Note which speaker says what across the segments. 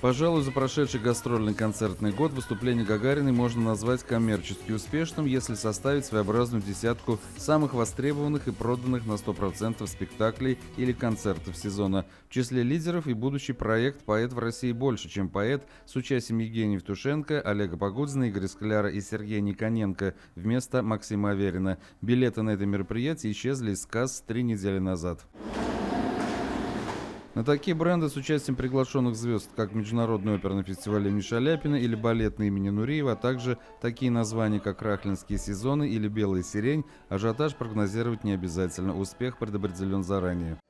Speaker 1: Пожалуй, за прошедший гастрольный концертный год выступление Гагариной можно назвать коммерчески успешным, если составить своеобразную десятку самых востребованных и проданных на 100% спектаклей или концертов сезона. В числе лидеров и будущий проект «Поэт в России больше, чем поэт» с участием Евгения Евтушенко, Олега Погодина, Игоря Скляра и Сергея Никоненко вместо Максима Аверина. Билеты на это мероприятие исчезли из касс 3 недели назад. На такие бренды с участием приглашенных звезд, как Международный оперный фестиваль имени Шаляпина или балетный имени Нуриева, а также такие названия, как «Рахлинские сезоны» или «Белая сирень», ажиотаж прогнозировать не обязательно, успех предопределен заранее.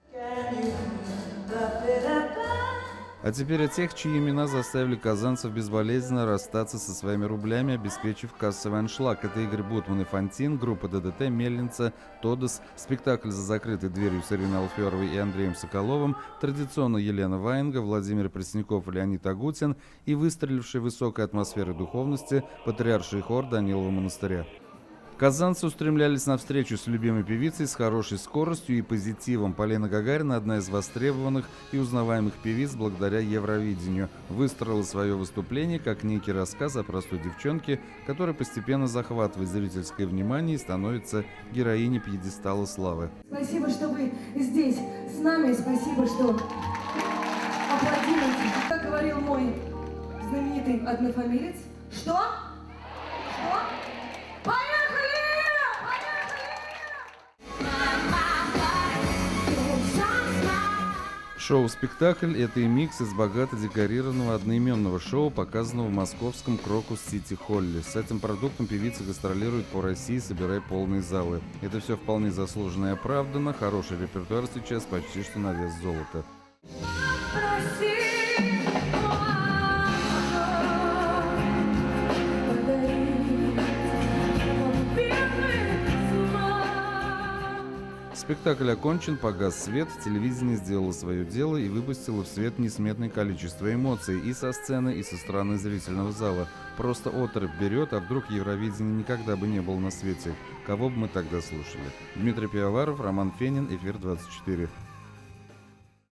Speaker 1: А теперь о тех, чьи имена заставили казанцев безболезненно расстаться со своими рублями, обеспечив кассовый аншлаг. Это Игорь Бутман и Фантин, группа ДДТ, Мельница, Тодос, спектакль «За закрытой дверью» с Ириной Алферовой и Андреем Соколовым, традиционно Елена Ваенга, Владимир Пресняков и Леонид Агутин и выстреливший высокой атмосферой духовности патриарший хор Данилова монастыря. Казанцы устремлялись на встречу с любимой певицей с хорошей скоростью и позитивом. Полина Гагарина, одна из востребованных и узнаваемых певиц благодаря Евровидению, выстроила свое выступление как некий рассказ о простой девчонке, которая постепенно захватывает зрительское внимание и становится героиней пьедестала славы.
Speaker 2: Спасибо, что вы здесь с нами, спасибо, что аплодируете. Как говорил мой знаменитый однофамилец, что?
Speaker 1: Шоу-спектакль – это и микс из богато декорированного одноименного шоу, показанного в московском Крокус-Сити-Холле. С этим продуктом певица гастролирует по России, собирая полные залы. Это все вполне заслуженно и оправданно. Хороший репертуар сейчас почти что на вес золота. Спектакль окончен, погас свет, телевидение сделало свое дело и выпустило в свет несметное количество эмоций и со сцены, и со стороны зрительного зала. Просто оторопь берет, а вдруг Евровидение никогда бы не было на свете. Кого бы мы тогда слушали? Дмитрий Пивоваров, Роман Фенин, Эфир 24.